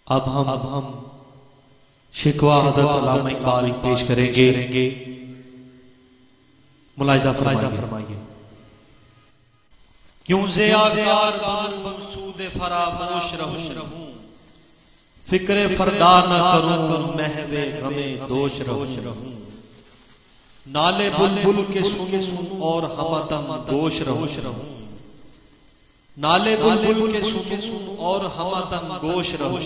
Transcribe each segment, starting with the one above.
अब हम शिकवा हज़रत अल्लामा इकबाल पेश करेंगे। मुलाहिज़ा फरमाइए। क्यों ज़ियाकार मकसूद फरामोश रहूं, फिक्र फरदा न करूं, महवे गमे दोष रहूं। नाले बुलबुल के सुनूं और हमदम गोश रहूं। नाले बुलबुल के सुनूं और हमदम गोश रहूं।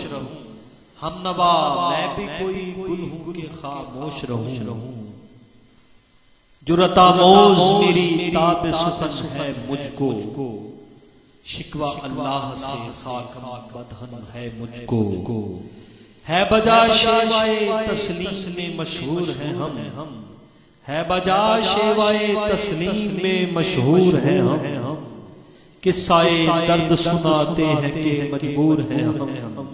हम नवा मैं भी कोई गुल हूं कि खामोश रहूं। जुरतामोज मेरी ताब सुखन है मुझको, शिकवा अल्लाह से खाक बदहन है मुझको। है बजा शेवाए तस्लीम में मशहूर हैं हम, है बजा शेवाए तस्लीम में मशहूर हैं हम। किस्साए दर्द सुनाते हैं कि मजबूर हैं हम।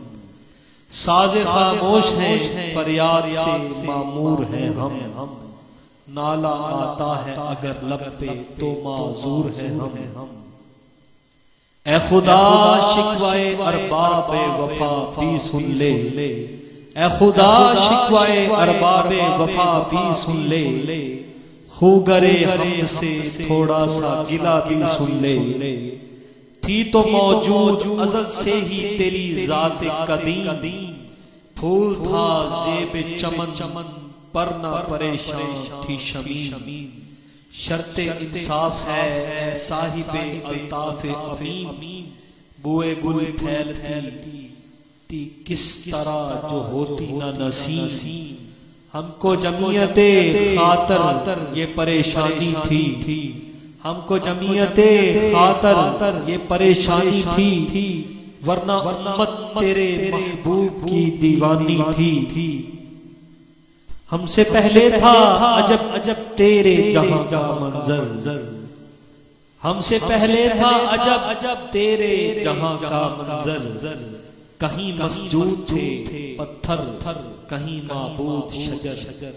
साज़े खामोश हैं फरियाद से मामूर हैं हम। नाला आता है अगर लब पे तो माजूर हैं हम। ए खुदा शिकवाए अरबाबे वफा भी सुन ले, ए खुदा शिकवाए अरबाबे वफा भी सुन ले। खूगरे हमद से थोड़ा सा गिला भी सुन ले। थी तो मौजूद अज़ल से ही तेरी ज़ात कदीम, फूल था ज़ेब चमन पर न परेशान थी शमीम। शर्ते इंसाफ है साहिबे अल्ताफ अमीम, बुए गुल फैलती किस तरह जो होती न नसीम। हमको जमीयते खातर ये परेशानी थी, हमको जमीयते खातर ये परेशानी थी। वरना उम्मत तेरे महबूब की दीवानी थी। हमसे पहले था अजब अजब तेरे जहां का मंजर, हमसे पहले था अजब अजब तेरे जहां का मंजर। कहीं मस्जूद थे पत्थर, कहीं माबूद शजर।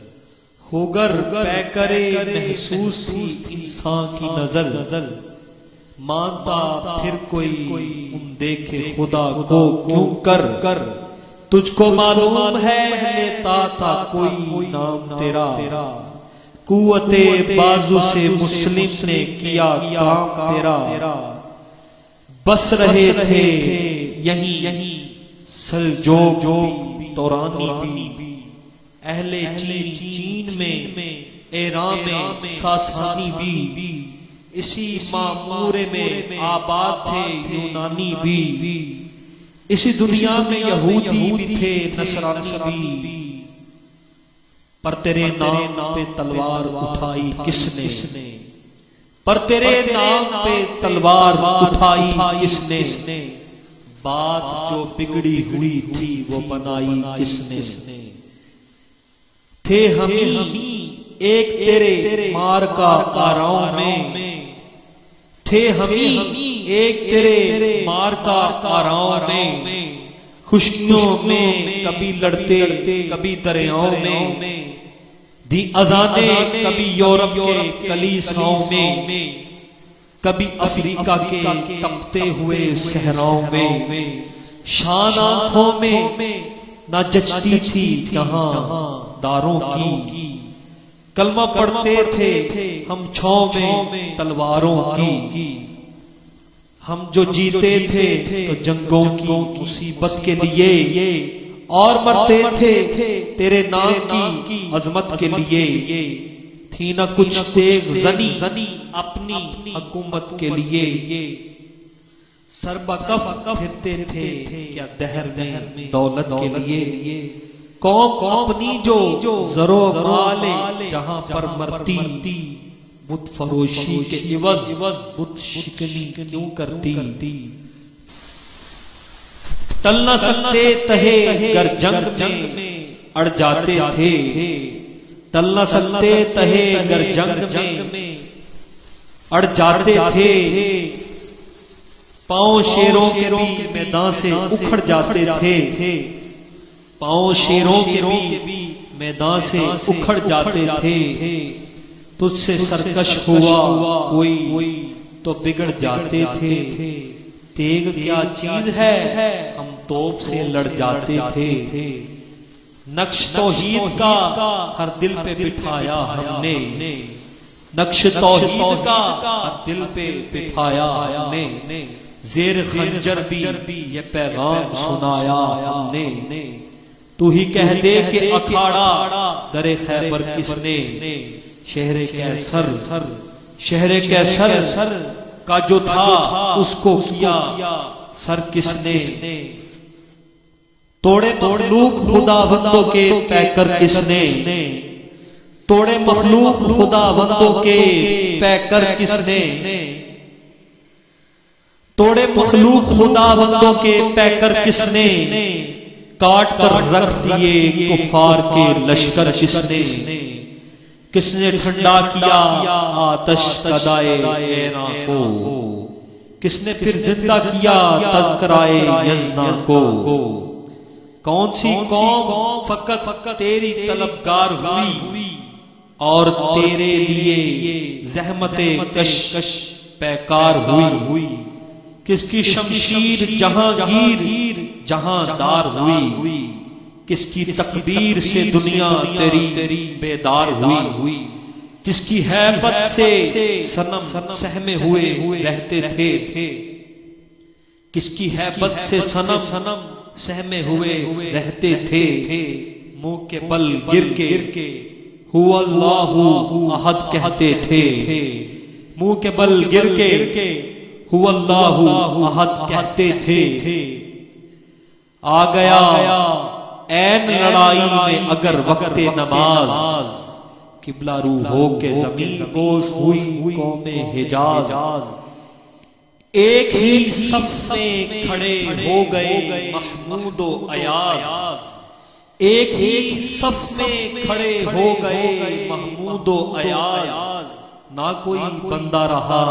खुगर पैकरे महसूस थी इंसान की नजर। मानता फिर कोई उन देखे खुदा को क्यों कर। तुझको मालूम है लेता था कोई नाम तेरा। कुव्वते बाजू से मुस्लिम ने किया काम तेरा। बस रहे थे यहीं सलजोग तौरानी भी, अहले चीन में ईरान में सासानी भी। इसी मामूरे में आबाद थे यूनानी भी। इसी दुनिया में यहूदी भी थे नसरानी भी। पर तेरे नाम पे तलवार उठाई किसने, पर तेरे नाम पे तलवार उठाई किसने। बात जो बिगड़ी हुई थी वो बनाई किसने। थे हम एक तेरे मार का काराओं में, थे हम एक तेरे मार का काराओं में। खुशियों में कभी लड़ते कभी दरियाओं में। दी अजाने कभी यूरोप के कलीसियाओं में, कभी अफ्रीका के तपते हुए सहराओं में। शान आंखों में न जचती थी जहां दारों की। कलमा पढ़ते थे हम छांव में तलवारों की। हम जो जीते थे तो जंगों की मुसीबत के लिए, और मरते थे तेरे नाम की अजमत के लिए। थी न कुछ तेग जनी अपनी हुकूमत के लिए। सरबकफ फिरते थे क्या दहर में दौलत के लिए। कौम अपनी जो जरो माले जहां पर मरती, बुत फरोशी के इवज बुत शिकनी क्यों करती। टल न सकते तहे गर जंग में अड़ जाते थे। टल न सकते तहे गर जंग में अड़ जाते थे। पांव शेरों के भी मैदान से उखड़ जाते थे। पांव शेरों के भी मैदान से उखड़ जाते थे। तुझसे सरकश हुआ कोई तो बिगड़ जाते थे। तेग क्या चीज है, हम तोप से लड़ जाते थे। नक्श तौहीद का हर दिल पे बिठाया हमने, नक्श तौहीद का हर दिल पे बिठाया हमने। ज़ेर खंजर भी ये पैगाम सुनाया हमने। तू ही कह दे कि अखाड़ा दरे खैबर किसने, शहरे कैसर शहरे कैसर का जो था उसको किया सर किसने। तोड़े मखलूक खुदावंदों के पैकर किसने, तोड़े मखलूक खुदावंदों के पैकर किसने, तोड़े मखलूक खुदावंदों के पैकर किसने। काट कर रख दिए कुफार के लश्कर किसने, किसने ठंडा किया आतश कदाए ऐना को, किसने फिर जिंदा किया तज़किराए यज़ना को। कौन सी कौम फकत तेरी तलबगार हुई और तेरे लिए ज़हमते कश पैकार हुई। किसकी शमशीर जहांगीर जहांदार हुई, किसकी तकदीर से दुनिया तेरी बेदार हुई। किसकी हैबत से सनम सहमे हुए रहते थे, किसकी हैबत से सनम सहमे हुए रहते थे। मुंह के बल गिर के हुवा अल्लाहु अहद कहते थे, मुंह के बल गिर के हुवा अल्लाहु अहद कहते थे। आ गया ऐन लड़ाई में अगर वक्ते नमाज, किबला रू हो के ज़मीन बोस हुई कौमे हिजाज। एक ही सफ में खड़े हो गए महमूद व अयाज, एक ही सफ में खड़े हो गए महमूद व अयाज। ना कोई बंदा रहा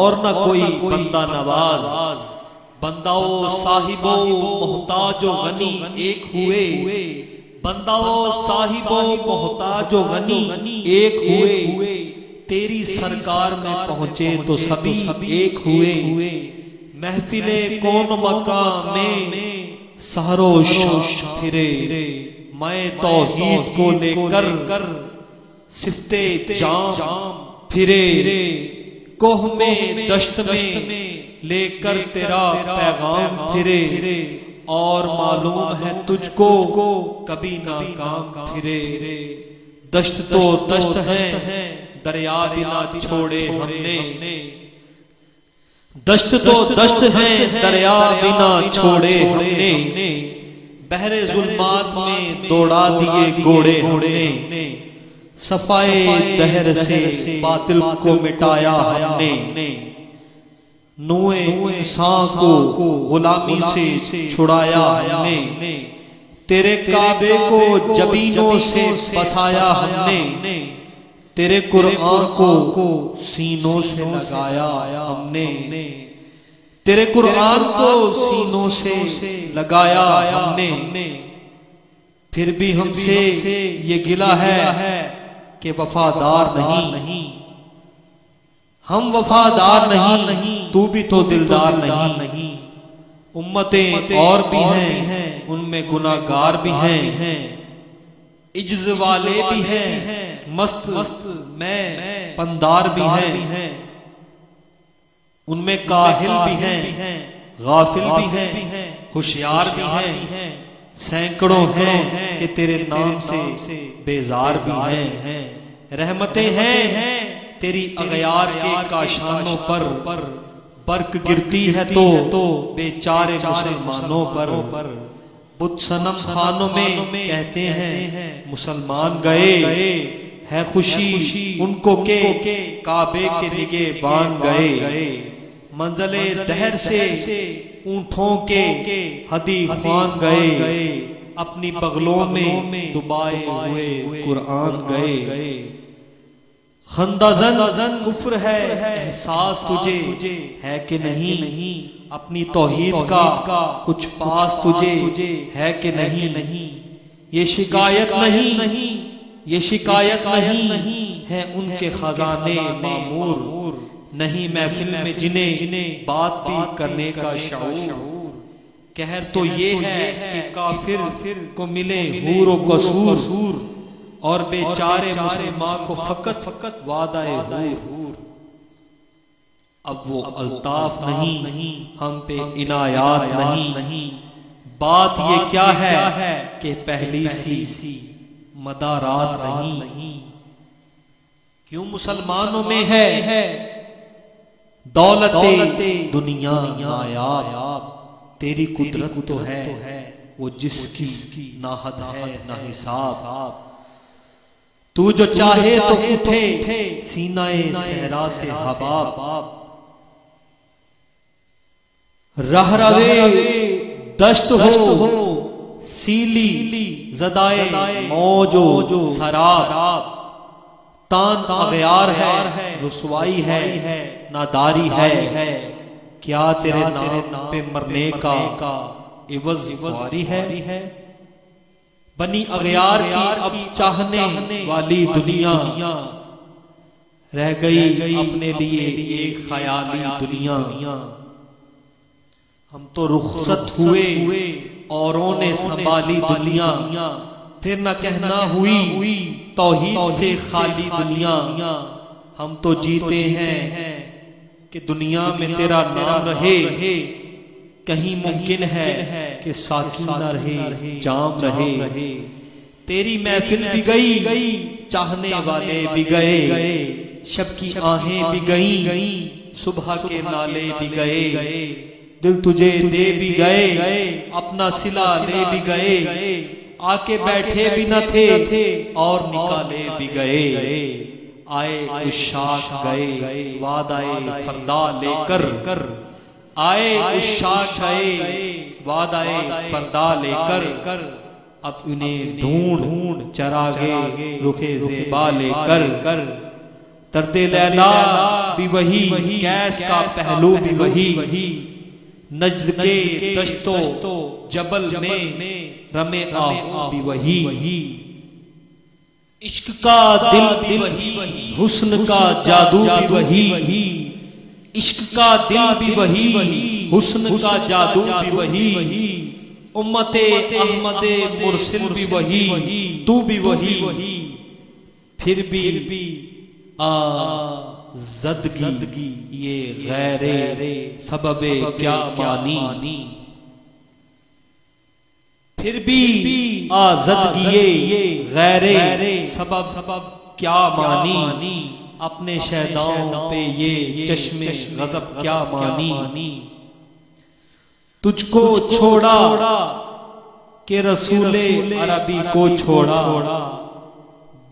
और ना कोई बंदा नवाज, बंदाओ साहिबो मोहताजो गनी एक हुए, बंदाओ साहिबो मोहताजो गनी एक हुए। तेरी सरकार में पहुंचे तो सभी एक हुए। महफिले कौन मकाम में सहरो शाम फिरे, मैं तौहीद को लेकर सिफ्ते जाम फिरे। कोह में दश्त में लेकर तेरा पैगाम फिरे, और मालूम है तुझको कभी नाकाम फिरे। दश्त तो दश्त है दरिया बिना छोड़े हमने, दश्त तो दश्त है दरिया बिना छोड़े हमने। बहरे जुल्मात में दौड़ा दिए घोड़े हमने, सफाए दहर से बातिल को मिटाया हमने। नूए इंसान को गुलामी से छुड़ाया हमने, तेरे काबे को जबीनों से बसाया हमने। तेरे कुरान को सीनों से लगाया हमने, तेरे कुरान को सीनों से लगाया हमने। फिर भी हमसे ये गिला है कि वफादार नहीं, हम वफादार नहीं, तू भी तो दिलदार नहीं। उम्मतें और भी हैं, उनमें गुनाहगार भी हैं, इज्ज वाले भी हैं, मस्त मैं पंदार भी हैं। उनमें काहिल भी हैं, गाफिल भी हैं, होशियार भी हैं। सैकड़ों हैं कि तेरे नाम से बेजार भी हैं। रहमतें हैं तेरी अगयार के काशानों पर, बर्क गिरती है तो बेचारे मुसलमानों पर। बुत सनम खानों में कहते हैं मुसलमान गए, है खुशी उनको के काबे के निगहबान गए। मंज़ले दहर से ऊंटों के हदी ख्वान गए, अपनी बगलों में दुबाए हुए कुरान गए। खंदाजन कुफ्र है एहसास तुझे है कि नहीं, अपनी तौहीद का कुछ पास तुझे है कि नहीं। ये शिकायत नहीं है उनके खजाने मामूर, नहीं महफिल में जिन्हें बात भी करने का शऊर। कहर तो ये है कि काफिर को मिले हूर व कसूर और बेचारे मुसलमान को फकत वादाए हूर। अब वो अल्ताफ नहीं हम पे इनायात नहीं। बात ये क्या है कि पहली सी मदारात नहीं। क्यों मुसलमानों में है दौलते दुनिया नायाब। तेरी कुदरत तो है वो जिसकी ना हद है ना हिसाब। तू जो चाहे तो उठे सीनाए सहरा से हबाब। रह रवे दश्त हो सीली ज़दाए मौजो सराब। तान अगयार है रुसवाई है नादारी है। क्या तेरे नाम पे मरने का इवज़ वारी है। बनी अगयार की अब चाहने वाली दुनिया रह गई अपने लिए एक ख़याली दुनिया। हम तो रुखसत हुए औरों ने संभाली दुनिया। फिर न कहना हुई तौहीद से खाली दुनिया। हम तो जीते हैं कि दुनिया में तेरा नाम रहे। कहीं मुमकिन है कि साथी न रहे जाम रहे। तेरी महफिल भी गई चाहने वाले भी गए। शब की आहें भी गई सुबह के नाले भी गए। दिल तुझे दे भी गए अपना सिला ले भी गए। आके बैठे भी न थे और निकाले भी गए। आए उशाक गए वादाए फरदा लेकर। आए उशाक गए वादाए फरदा लेकर। अब उन्हें ढूंढ चरागे रुखे ज़ेबा लेकर। दर्दे लैला भी वही कैस का पहलू भी वही। नज्द के दश्तो जबल में रमे आहू भी वही। इश्क का दिल भी वही हुस्न का जादू भी वही। इश्क का दिल भी वही हुस्न का जादू भी वही। उम्मते अहमदे मुरसिल भी वही तू भी वही। फिर भी ज़दगी ये गैरे सबबे क्या मानी। फिर भी आज़दगी ये गैरे सबब क्या मानी। अपने शहदाओं पे ये चश्मे गज़ब क्या मानी। तुझको छोड़ा के रसूले अरबी को छोड़ा।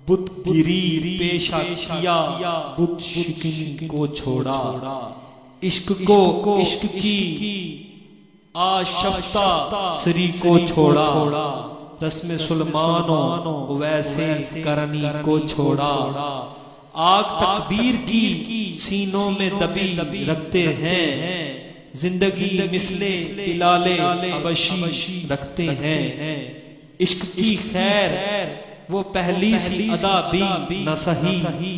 बुतगिरी पेशा किया बुत शिकनी को छोड़ा। इश्क को इश्क की आशफ्ता सरी को छोड़ा। रस्म सुलमानो वैसे करनी को छोड़ा। आग तकबीर की सीनों में दबी रखते हैं। जिंदगी मिसले बिलाले हबशी रखते हैं। इश्क की खैर वो पहली सी अदा भी न सही।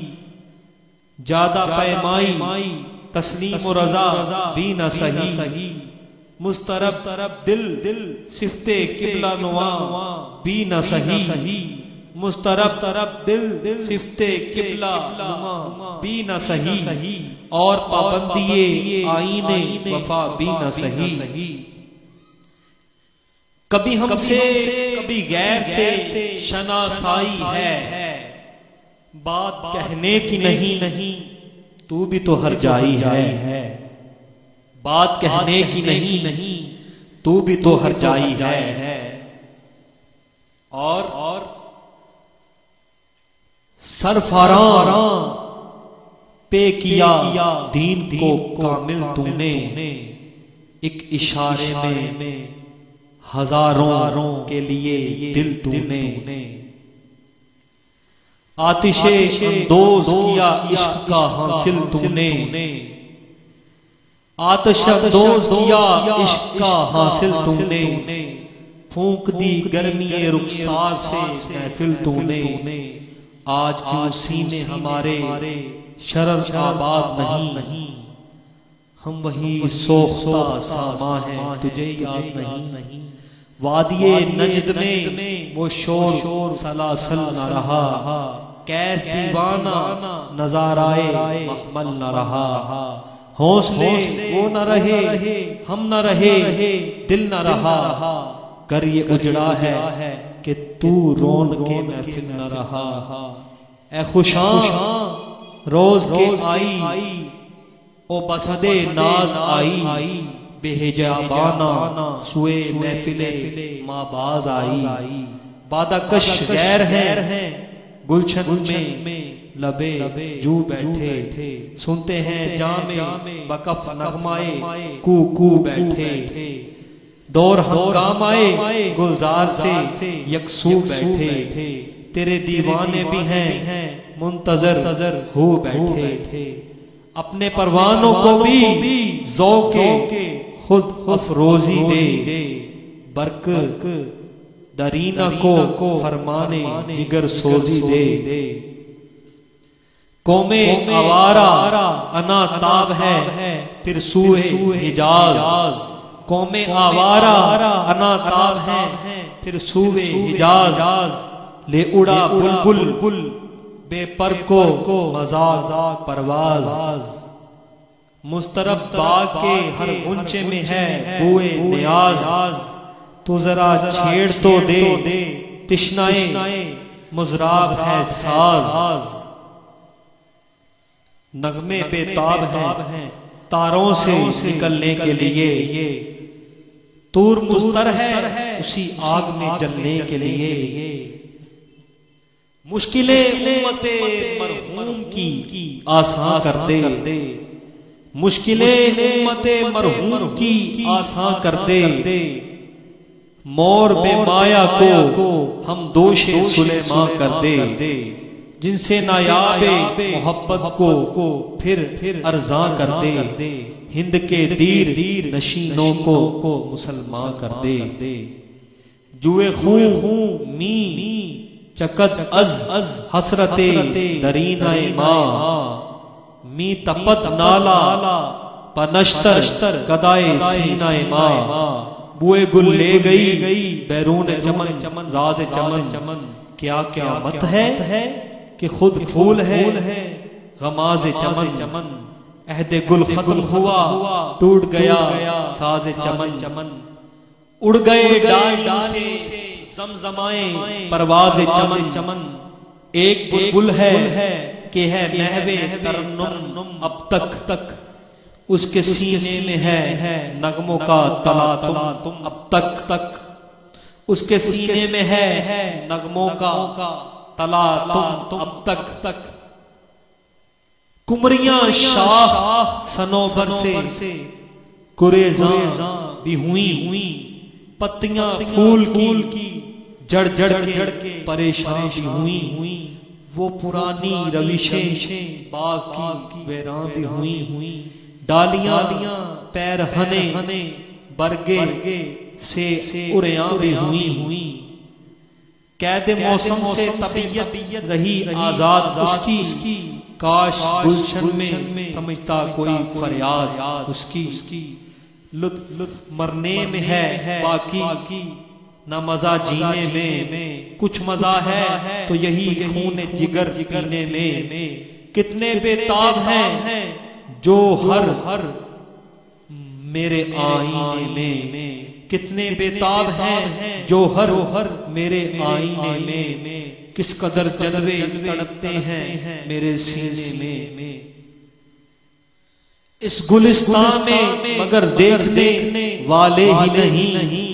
ज्यादा पैमाई तस्लीम और रजा भी न सही। मुस्तरब दिल सिफ्ते किबला नुआ भी न सही। मुस्तरब दिल सिफ्ते किबला नुआ भी न सही। और पाबंदिये आईने वफा भी न सही। कभी हमसे कभी गैर से शनासाई है। बात कहने की नहीं तू भी तो हर जाई है। बात कहने की नहीं तू भी तो हर जाई है। और सरफरां पे किया दीन को कामिल तूने। एक इशारे में हजारों के लिए दिल तूने। आतिशे अंदोज किया इश्क का हासिल तूने। आतिश अंदोज किया इश्क का हासिल तूने। फूंक दी गर्मी रुखसार से महफिल तूने। आज क्यों सीने हमारे शरर आबाद नहीं, हम वही सोख्ता सामा हैं तुझे याद नहीं। वादिये नजद में वो शोर सलासल न रहा, कैस दीवाना नजाराए महमल न रहा। हौसले वो न रहे, हम न रहे, दिल न रहा, कर ये उजड़ा है कि तू रोन के महफिल न रहा। ए खुशां रोज के आई ओ बसदे नाज आई, बेहिजाबाना सुए महफिले माबाज आई। बादाकश गैर हैं गुलशन में लबे जू बैठे, सुनते हैं जामे बकफ नगमाए कू बैठे। दौर हंगामाए गुलजार से यकसू बैठे, तेरे दीवाने भी हैं मुंतजर हो बैठे। अपने परवानों को भी ज़ौक़े खुद अफरोजी दे, बरक दरीना को फरमाने जिगर सोजी दे। कौमे आवारा अना ताब है फिर सूए हिजाज, कौमे आवारा अना ताब है फिर सूए हिजाज। ले उड़ा बुलबुल बेपर को मजाक परवाज, मुस्तरफ बाग के हर गुंचे में है बुए नियाज। तो जरा छेड़ तो दे तिश्नाए मुजराब है साज, नगमे बेताब हैं तारों से निकलने के लिए। तूर मुस्तर है उसी आग में जलने के लिए। मुश्किलें उम्मते मरहूम की आसान कर दे, मुश्किलें उम्मते मरहूम की आसान कर दे। मोर बेमाया को हम दोषे सुलेमा कर दे, जिनसे नायाबे मोहब्बत को फिर अर्जा कर दे। हिंद के दीर नशीनों को मुसलमान कर दे। जुए खूं मी चकत अज हसरते दरीनाए माँ, मी तपत नाला पनश्तर कदाए सीनाए माँ। बुए गुल ले गई बैरून चमन राज चमन, क्या क्या मत है कि खुद फूल है गमाज चमन। अहदे गुल खत्म हुआ टूट गया साज चमन, उड़ गए डालियों से ज़मज़माए परवाज़ चमन। एक बुलबुल है कि है महवे तरन्नुम अब तक, उसके सीने में है नगमों का तला तुम अब तक। उसके सीने में है नगमों का तला तुम अब तक। कुमरियां शाख सनोबर से कुरेज़ां भी हुई, पत्तियां फूल की जड़ के परेशान भी हुई। वो पुरानी रविशें बाग की वीरान भी हुई। डालियां पैर हने बरगे से उड़ियां भी हुई। कैद मौसम से तबीयत रही आजाद उसकी, काश गुलशन में समझता कोई फरियाद उसकी। लुत्फ मरने में है बाकी न मजा जीने में, कुछ मजा है तो यही खून जिगर पीने में। कितने बेताब हैं जो हर मेरे आईने में, कितने बेताब हैं जो हर मेरे आईने में। किस कदर जलवे तड़पते हैं मेरे सीने में। इस गुलिस्तान में मगर देखने वाले ही नहीं,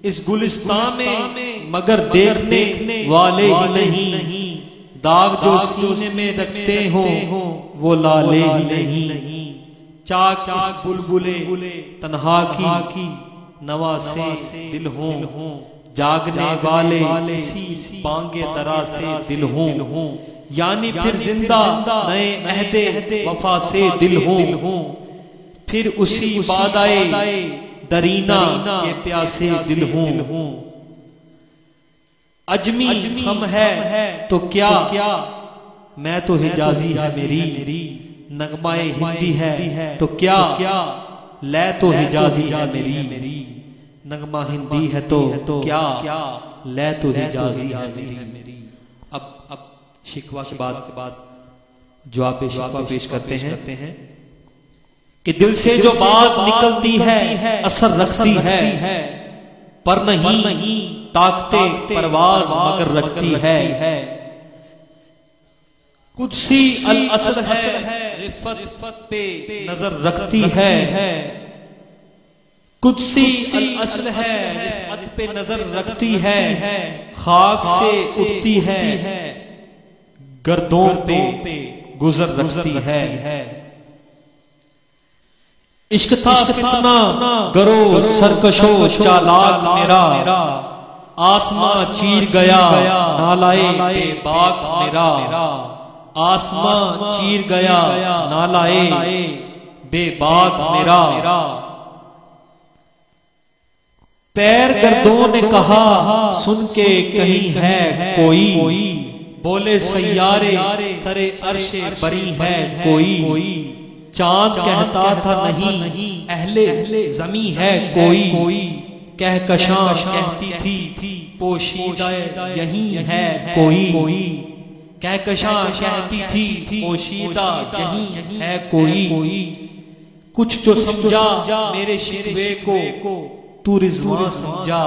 इस गुलिस्तान में मगर देखने वाले ही नहीं। दाग जो सीने में रखते हो वो लाले ही नहीं। चाक इस बुलबुले तन्हा की नवा से दिल हो, जागने वाले इसी बांगे दरा से दिल हो। यानी फिर जिंदा नए अहदे वफा से दिल हो। फिर उसी बादाए दरीना के प्यासे दिल हो। अजमी हम है तो क्या मैं तो हिजाजी है मेरी, नगमाए हिंदी है तो क्या, लै तो हिजाजी है मेरी, नगमा हिंदी है तो क्या, लै तो हिजाजी है मेरी। अब शिकवा के बाद जवाब शिकवा पेश करते हैं कि दिल से जो बात निकलती है असर रखती है, पर नहीं ताकते परवाज मगर रखती है। कुदसी अल असद है रिफत पे नजर रखती है, कुदसी अल असद है रिफत पे नजर रखती है। खाक से उठती है गर्दों पे गुजर रखती है। इश्क था फितना गरो सरकशो चालाक मेरा, आसमां चीर गया नालाए बेबाक मेरा, आसमां चीर गया नालाए बेबाक मेरा। पैर गर्दों ने कहा सुन के कहीं है कोई, बोले सैयारे सरे अर्शे बरी है कोई। चांद कहता था नहीं अहले जमी है कोई, कहकशां कहती थी पोशीदा यही है कोई, कहकशां कहती थी पोशीदा यही है कोई। कुछ जो समझा मेरे शिकवे को तू रिजवान समझा,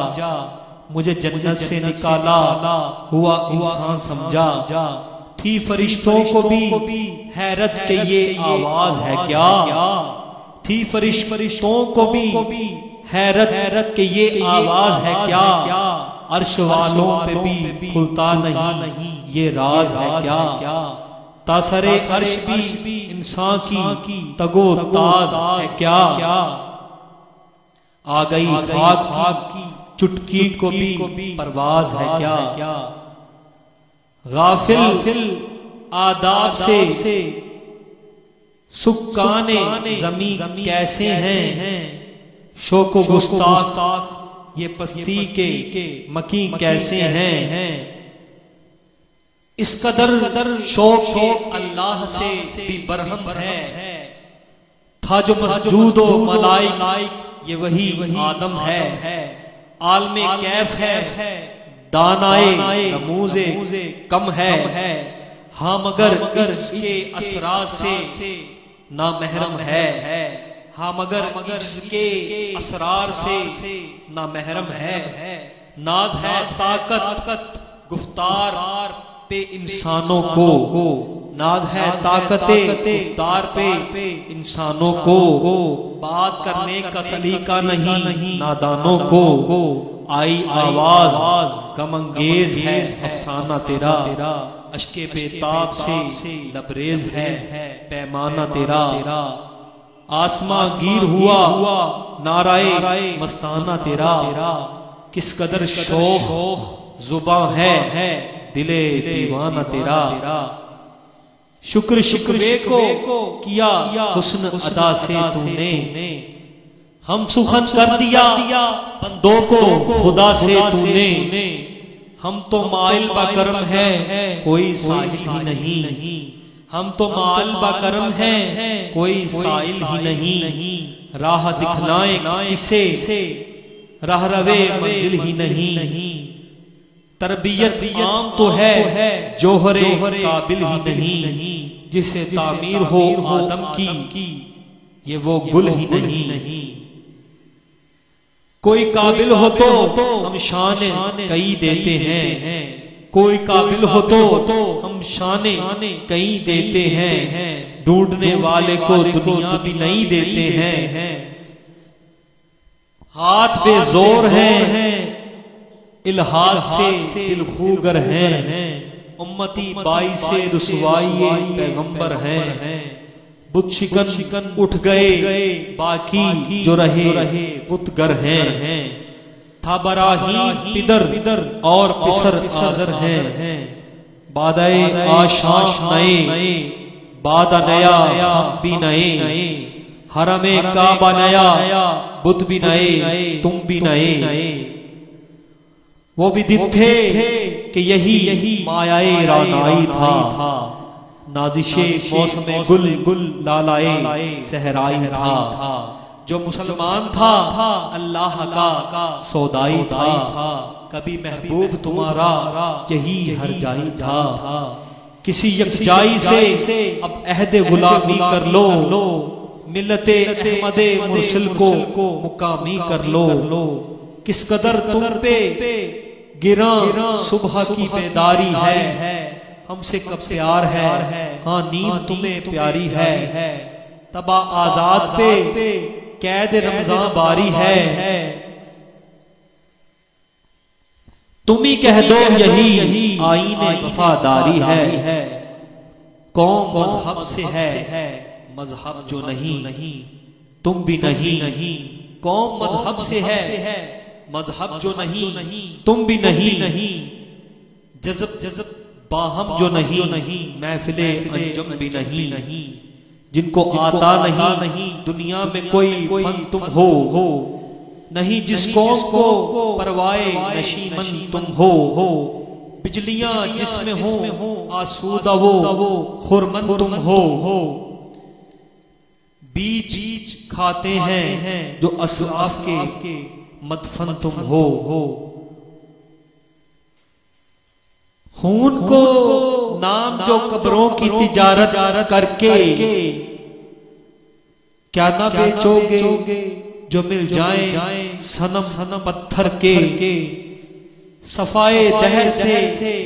मुझे जन्नत से निकाला हुआ इंसान समझा। थी फरिश्तों को भी हैरत के ये आवाज है क्या, थी फरिश्तों को भी हैरत के ये आवाज है क्या। अर्श वालों पे भी खुलता नहीं ये राज है क्या। तासरे अर्श भी इंसान की तगो ताज है क्या। आ गई खाक की चुटकी को भी परवाज है क्या। गाफिल आदाब से सुक्काने ज़मी कैसे हैं, शोको गुस्ताख ये पस्ती के मकी कैसे हैं। इस कदर शौक अल्लाह से भी बरहम है, था जो मसजूद व मलाइक ये वही आदम है। आलमे कैफ है दानाए नमूज़े कम है, हाँ मगर इसके असरार से ना महरम है। हाँ मगर इसके असरार से ना महरम है। नाज है ताकत गुफ्तार पे इंसानों को, नाज है ताकते गुफ्तार पे इंसानों को। बात करने का सलीका नहीं नादानों को, आई आवाज गमंगेज है अफसाना तेरा। अश्के बेताब से लबरेज है पैमाना तेरा। आसमां गिर हुआ नाराए मस्ताना तेरा। किस कदर शौख जुबां है दिले दीवाना तेरा। शुक्र शुक्रे को किया हुस्न अदा से तूने, हम सुखन कर दिया बंदों को खुदा से तूने। हम तो माइल बकरम है कोई साइल ही नहीं, हम तो माइल बकरम है कोई साइल ही नहीं। राह दिखलाए किसे राह रवे मंजिल ही नहीं। तरबियत आम तो है जोहरे काबिल ही नहीं। जिसे तामीर हो आदम की ये वो गुल ही नहीं। कोई काबिल हो तो हम शान कई देते हैं, कोई काबिल हो तो हम शान कई देते हैं। ढूंढने वाले को दुनिया भी नहीं देते हैं। हाथ बेजोर हैं इल्हाद से दिल खूगर हैं। उम्मती बाई से रुसवाई पैगंबर हैं। बुत शिकन उठ गए बाकी जो रहे बुतगर हैं। था बराही पिदर और पिसर आजर हैं। बादाए आशाश नए बादा नया हम भी नए। हरमे काबा नया बुत भी नए तुम भी नए। वो भी दिन थे कि यही मायाए रानाई था। नाजिशे मौसम गुल लालाए सहराई था। जो मुसलमान था अल्लाह का सौदाई था। कभी महबूब तुम्हारा यही हर जाई था। किसी यकजाई से अब अहद गुलामी कर लो। मिलते अहमदे मुरसिल को मुकामी कर लो। किस कदर तुम पे गिरा सुबह की बेदारी है। हमसे कब प्यार है, हाँ नींद तुम्हें प्यारी है। तबा आजाद पे कैद रमजान बारी है। तुम ही कह दो यही आईने वफादारी है। कौन मजहब से है मजहब जो नहीं, तुम भी नहीं। कौन मजहब से है मजहब जो नहीं, तुम भी नहीं। जज़ब बाहम जो नहीं, महफिले अंजुम भी नहीं। जिनको आता नहीं दुनिया में कोई फन तुम हो। नहीं जिस कौम को परवाए नशीमन तुम हो। बिजलियां जिसमें हो आसूदा वो खुरमन तुम हो। बीज खाते हैं जो असलाफ के मदफन तुम हो। खून को नाम जो कब्रों की तिजारत करके क्या ना बेचोगे जो मिल जाए सनम पत्थर के। सफाए दहर से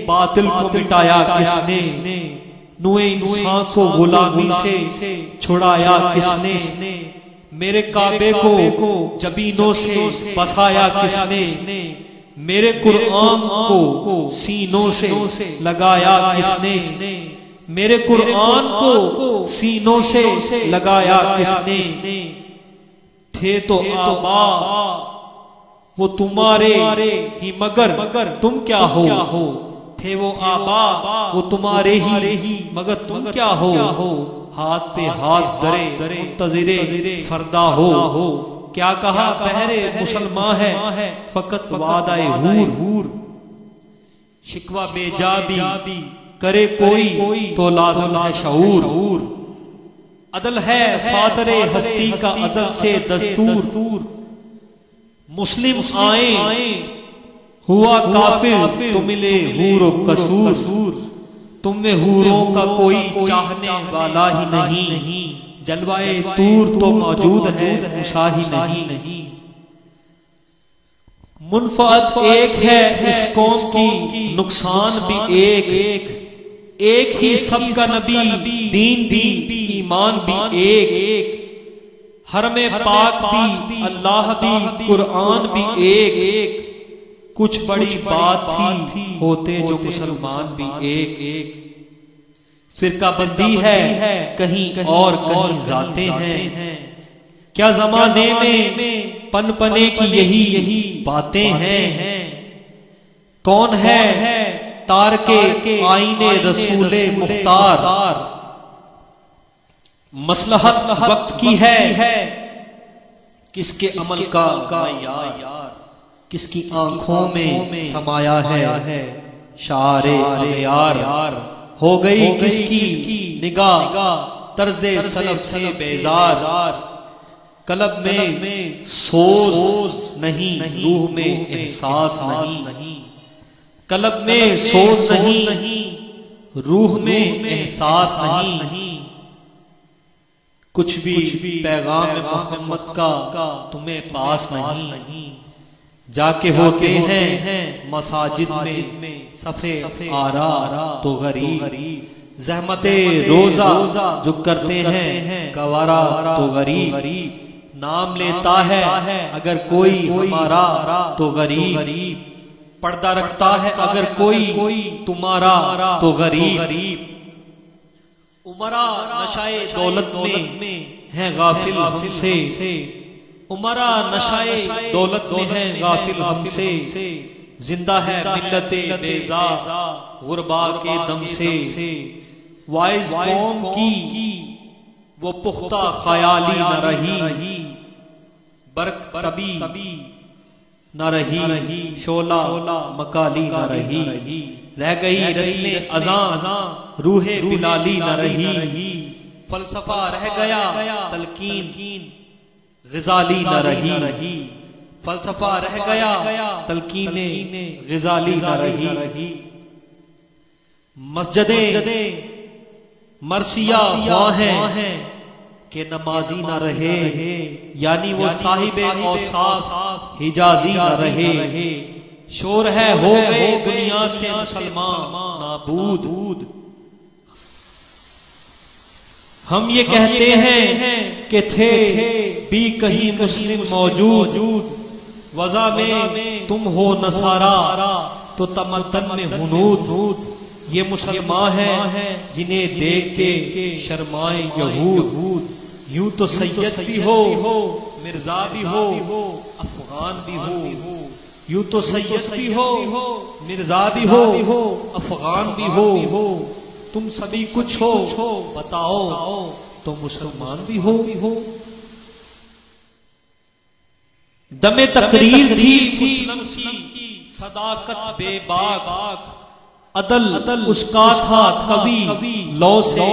बातिल को मिटाया किसने। नुए इंसान को गुलामी से छुड़ाया किसने। मेरे काबे को जबीनों से बसाया किसने। मेरे कुरान को सीनों से लगाया किसने। मेरे कुरान को सीनों से लगाया किसने। थे तो आबा वो तुम्हारे ही मगर तुम क्या हो। थे वो आबा वो तुम्हारे ही मगर तुम क्या हो। हाथ पे हाथ धरे मुंतज़िरे फरदा हो। क्या कहा पहरे मुसलमान है फकत वादाए हूर। शिकवा बेजाबी करे कोई तो लाज़िम है शऊर। अदल है फातरे हस्ती का अज़ल से दस्तूर। मुस्लिम आए हुआ काफिर तो मिले हूर कसूर। तुम में हूरों का कोई चाहने वाला ही नहीं। जलवाए तूर तो मौजूद है मुसाही नहीं। मुनफ़अत एक है इस कौम की नुकसान भी एक ही सबका नबी दीन भी ईमान भी एक। हरमे पाक भी अल्लाह भी कुरान भी एक। कुछ बड़ी बात थी होते जो मुसलमान भी एक। फिरका बंदी है कहीं और कहीं जाते हैं। क्या जमाने में पनपने की यही बातें हैं। कौन है तार के आईने रसूले मुख्तार। मसलहत वक्त की है किसके अमल का यार। किसकी आंखों में समाया है शारे अग़यार। हो गई किसकी निगाह तर्ज़े सलफ से बेजार। कलब में सोज नहीं रूह में एहसास नहीं। कलब में सोज नहीं रूह में एहसास नहीं। कुछ भी पैगाम मोहम्मद का तुम्हें पास नहीं। जाके होते हैं मसाजिद में सफे आरा तो गरीब। ज़हमते रोजा जो करते हैं गवारा तो गरीब। नाम लेता है अगर कोई हमारा तो गरीब। पर्दा रखता है अगर कोई तुम्हारा तो गरीब। उमरा नशाए दौलत में है गाफिल हमसे। उमरा नशाए दौलत में है गाफिल हमसे। जिंदा है मिल्लते बेज़ा गुरबा के दम से। वाइज कौम की वो पुख्ता ख्याली न रही। बर्क तभी न रही, शोला मकाली न रही, रह गई रस्मे अज़ां रूहे बिलाली न रही, फलसफा रह गया तलकीन ग़ज़ाली न रही, फलसफा रह गया तलकीन ग़ज़ाली न रही। मस्जिदे मरसिया है कि नमाजी न रहे, यानी वो साहिबे औसाफ हिजाजी न रहे। शोर है हो गए दुनिया से मुसलमान नाबूद। हम ये कहते हैं कि थे भी कहीं मुस्लिम मौजूद, वज़ा में तुम हो नसारा तो तमद्दन में हुनूद। ये मुसलमान हैं जिन्हें देख के शर्माए यहूद। यूं तो सैयद भी हो, मिर्जा भी हो, अफगान भी हो। यूं तो सैयद भी हो, मिर्जा भी हो, अफगान भी हो। तुम सभी कुछ हो, बताओ तो मुसलमान भी हो। दमे तकरीर थी मुस्लिम की सदाकत बेबाक, अदल उसका था कभी लौ से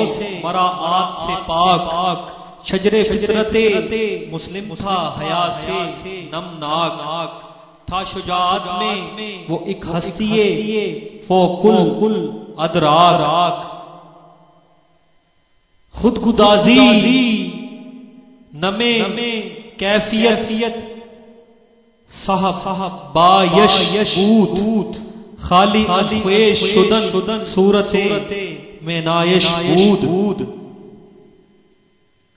मराआत से पाक। शजरे फितरते मुस्लिम था हया से नमनाक, था शुजाअत में वो एक हस्तिये फौकुल अदराक। खुदगुदाजी नमे कैफियत साहब बायश बूत, खाली अज़ख्वेश शुदन सूरते में नायश बूद।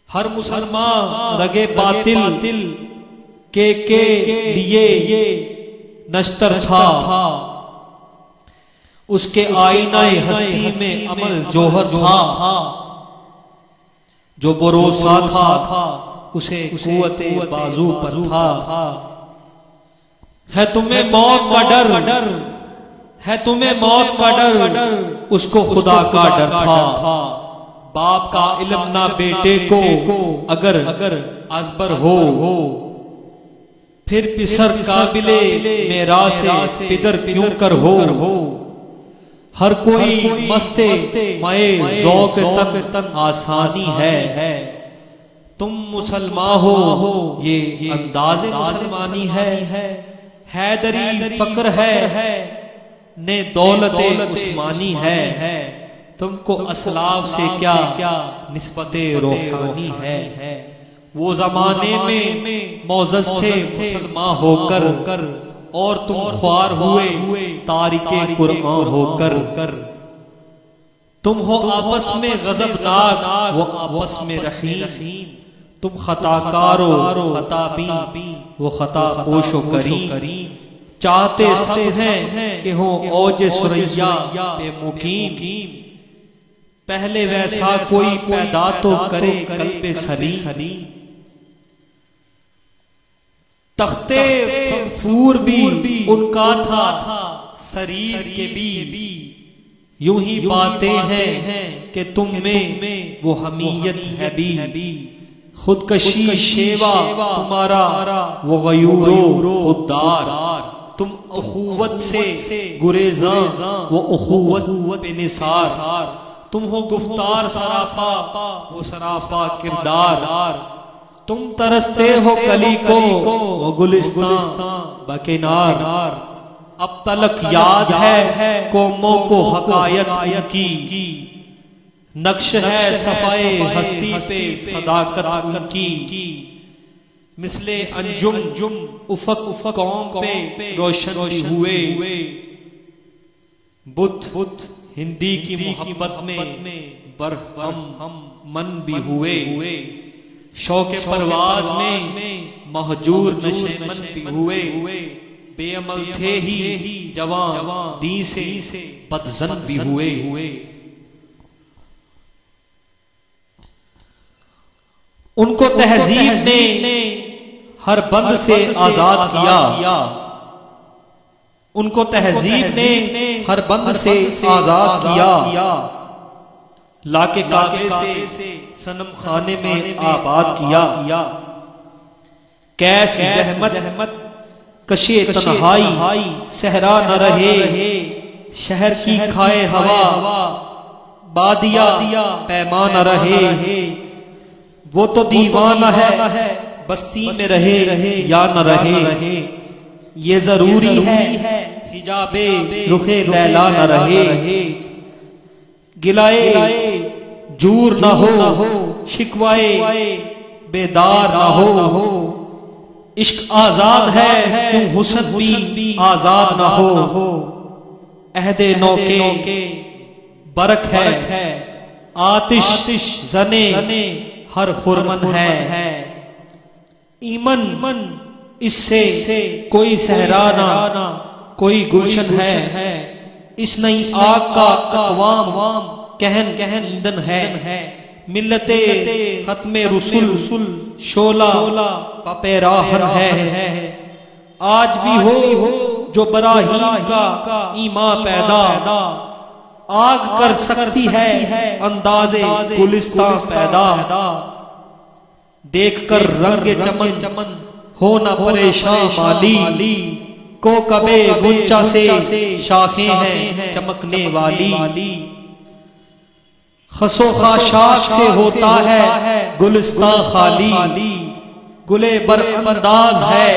हर मुसलमान रगे बातिल के लिए नश्तर था, उसके आईनाए हस्ती में अमल जोहर था। जो भरोसा था उसे कुव्वते बाजू पर था। है तुम्हें मौत का डर, है तुम्हें मौत का डर, उसको खुदा का डर था। बाप का इल्म ना बेटे को अगर अजबर हो, फिर पिसर काबिले मेरा से पिदर क्यों कर हो। हर कोई मस्ते माए ज़ौक़ तक आसानी है, तुम मुसलमान हो ये अंदाज़े मुसलमानी है। हैदरी फक्र है ने दौलते उस्मानी है, तुमको असलाफ से क्या निस्बते रूहानी है। वो जमाने में मौजज़ थे मुसलमान होकर, और तुम ख्वार हुए तारिके कुरान होकर। तुम हो आपस में गज़बनाक, वो आपस में रहीम। तुम खताकारो खताबी, वो खता पोशो करीम। चाहते सब हैं कि हो औज सुरैया पे मुकीम, पहले वैसा कोई पैदा तो करे कल्बे सलीम। तख्ते फूर भी उनका था शरीर के भी, यूं ही बातें हैं कि तुम में वो हमीयत है भी। खुदकशी शेवा तुम्हारा वो गयूरो खुददार, तुम उखुवत से गुरेज़ां वो उखुवत पे निसार। तुम हो गुफ्तार सराफा वो सराफा किरदार। तुम तरसते हो कली को वो गुलिस्तां बकिनार। अब तलक याद है कौमों को हकायत की, नक्श है सफाए हस्ती पे सदाकत की। मिसले अंजुम उफक कौम पे रोशन हुए, बुत हिंदी की मोहब्बत में बरहम मन भी हुए। शौके परवाज में महजूर नशे मन भी हुए। बेअमल थे ही जवान दी से बदजन भी हुए। उनको तहजीब ने हर बंद से आजाद किया, उनको तहजीब ने हर बंद से आजाद किया। लाके काबे से सनम खाने में आबाद किया। कैस जहमत कशे तन्हाई सहरा न रहे, शहर की खाए हवा बादिया पैमा न रहे। वो तो दीवाना है बस्ती में रहे या न रहे, ये जरूरी है हिजाबे रुखे लैला न रहे। गिलाए जूर न हो, शिकवाए बेदार न हो, इश्क आजाद है क्यों हुस्न भी आजाद न हो। अहदे नौके बरक है, आतिश जने हर खुरमन है। ईमन इससे कोई सहरा ना कोई गुलशन है, इस नई आग का अक़वाम कहन ईंधन है। मिल्लते खत्मे रसूल शोला पपेराहन है। आज भी हो जो बराहीम का ईमान पैदा, आग कर सकती है अंदाज़े गुलिस्तान पैदा। देख कर रंगे चमन हो न परेशान माली, को कबे गुंचा से शाखें हैं चमकने वाली। खसो खाशाक से होता है गुलिस्तान खाली, गुले बर अंदाज है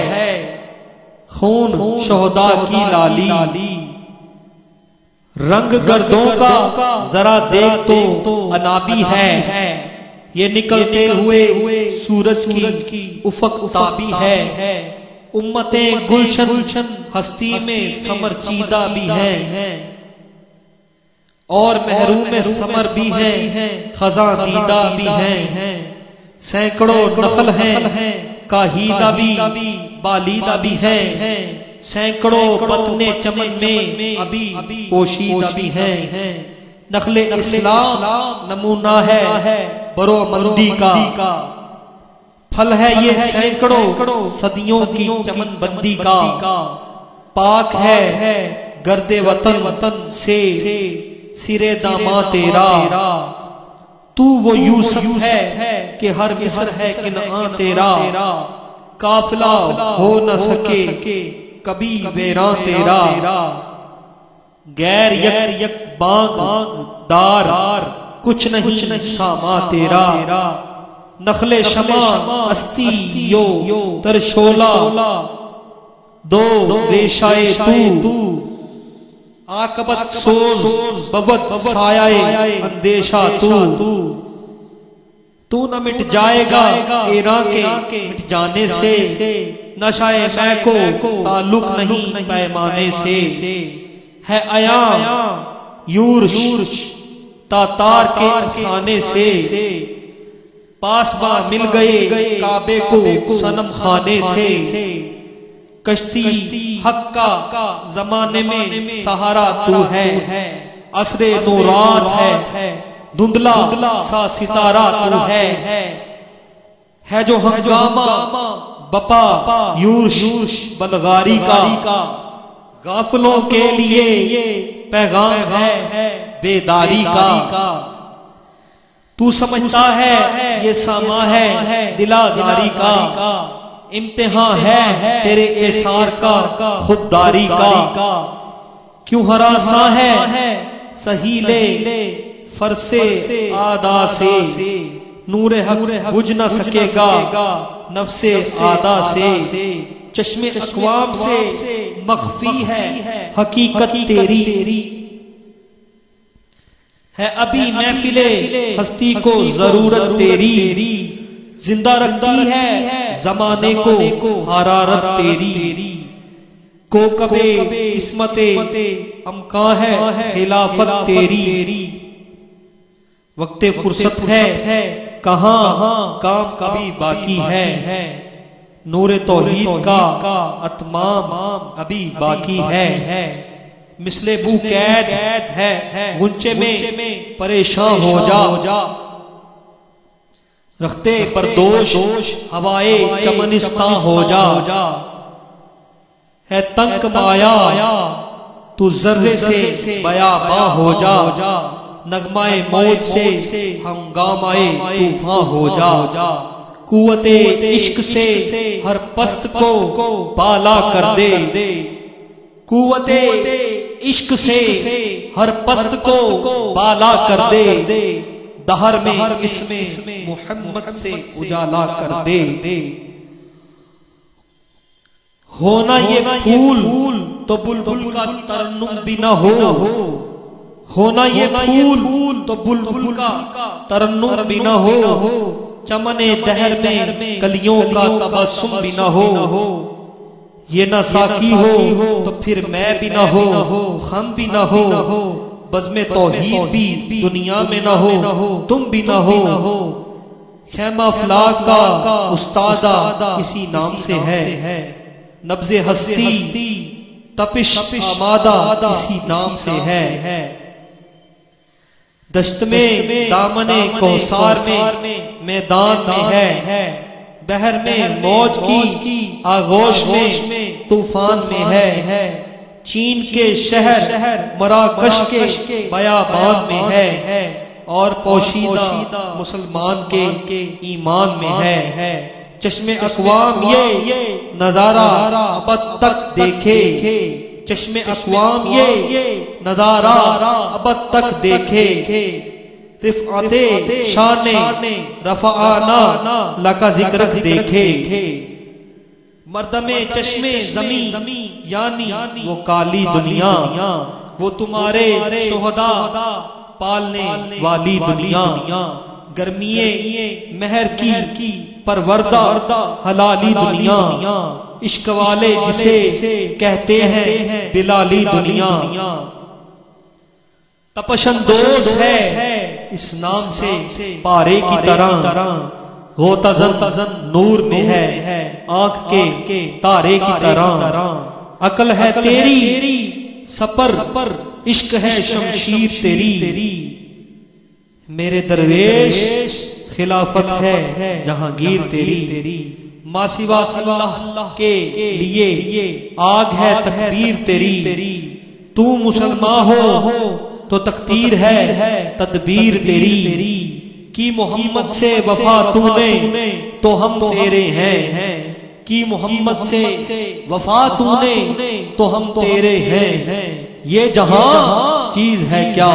खून शोहदा की लाली। रंग गर्दों का जरा देख तो अनाबी है, ये निकलते हुए सूरज की उफक ताबी है। उम्मतें गुलशन हस्ती में समरचीदा भी हैं, और महरूम समर भी हैं खजा दीदा भी हैं। सैकड़ों नखल हैं काहीदा भी बालीदा भी हैं, सैकड़ों पतने चमन में अभी पोशीदा भी हैं। नखले इस्लाम नमूना है बरोमंदी का, फल है ये सैकड़ों सदियों की चमन बंदी का। पाक है गर्दे वतन से सिरे दामा तेरा, तू वो यूसुफ है कि हर मिस्र है किनान तेरा। काफिला हो न सके कभी वेरां तेरा, गैर यक बाग दार कुछ नहीं सामा तेरा। नखले शमा अस्ती यो तरशोला दो रेशाए तू, आकबत सोज बबत सायाए अंदेशा तू न मिट जाएगा एरा के मिट जाने से। नशाए मैं को ताल्लुक नहीं पैमाने से, है आया यूर्श तातार के अफसाने से। पासबा मिल गए काबे को सनम खाने से, कश्ती हक का जमाने में सहारा तू है। असरे नूरात है धुंधला सा सितारा तू है जो हंगामा बपा यूर्श बलगारी का। गाफलों के लिए पैगाम है बेदारी का, तू समझता है ये सामा है दिलाजारी का। इम्तिहान है तेरे एसार का खुददारी का, क्यों हरासा है सहीले फरसे आदा से। नूरे हक बुझ न सकेगा नफ्से आदा से, चश्मे अक़वाम से मख्फी है हकीकत तेरी। है अभी महफिले हस्ती को जरूरत तेरी, जिंदा रखती है जमाने को हरारत तेरी। को कबे किस्मते अमका है खिलाफत तेरी। वक्ते फुर्सत है कहाँ काम कभी बाकी है। नूरे तौहीद का अतमाम अभी बाकी है। मिसले बू कैद है गुंचे में परेशान हो जा। रखते पर दोष हवाए चमनिस्तां हो जा। है तंक माया तू जर्रे से बयाबा हो जा। नगमाए मौत से हंगामाए तूफान हो जा। कुव्वते इश्क से हर पस्त को बाला कर दे। कुव्वते इश्क से हर पस्त को बाला कर दे। दहर में इसमें मोहम्मद से उजाला कर दे। होना ये फूल तो बुलबुल का तरन्नुम भी ना हो। होना ये फूल तो बुलबुल का तरन्नुम भी ना हो। चमने दहर में कलियों का तबस्सुम भी ना हो। ये ना साकी हो तो फिर मैं भी ना हो, हम भी ना हो। बज़्म तौहीद भी दुनिया में ना हो, तुम भी ना हो। खैमा अफलाक का उस्तादा इसी नाम से है। नब्ज़े हस्ती तपिश आमादा इसी नाम से है। दश्त में दामने कौसार में मैदान में है। बहर में मौज की आगोश में तूफान में है। चीन के शहर मराकश के बयाबान में है। और पोशीदा मुसलमान के ईमान में है। चश्मे अक़वाम ये नजारा अब तक देखे। चश्मे अक़वाम ये नजारा अब तक देखे। रिफ़अते शाने रफ़आना लका ज़िक्र देखे। मर्दमे चश्मे ज़मी यानी वो काली दुनिया, वो तुम्हारे शुहदा पालने वाली दुनिया। गर्मिये महर की परवरदा हलाली दुनिया। इश्क वाले जिसे कहते हैं बिलाली दुनिया। तपशंदोज है इस नाम से पारे की तरह। गोतज़न नूर में है आंख के तारे की तरह। अकल है तेरी सपर इश्क है शमशीर तेरी। मेरे दरवेश खिलाफत है जहांगीर तेरी। मासिवा अल्लाह के लिए आग है तकबीर तेरी। तू मुसलमान हो तो तकदीर है तदबीर तेरी। कि मोहम्मद से वफा तूने तो हम तेरे हैं। कि मोहम्मद से वफा तूने तो हम तेरे हैं। ये जहां चीज है क्या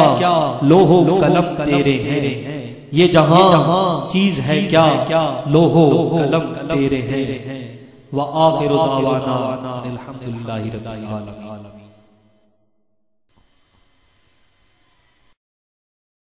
लोहो कलम तेरे हैं। ये जहां चीज है क्या लोहो कलम तेरे हैं। व आखिरु दावाना अल्हम्दुलिल्लाहि रब्बिल आलमीन।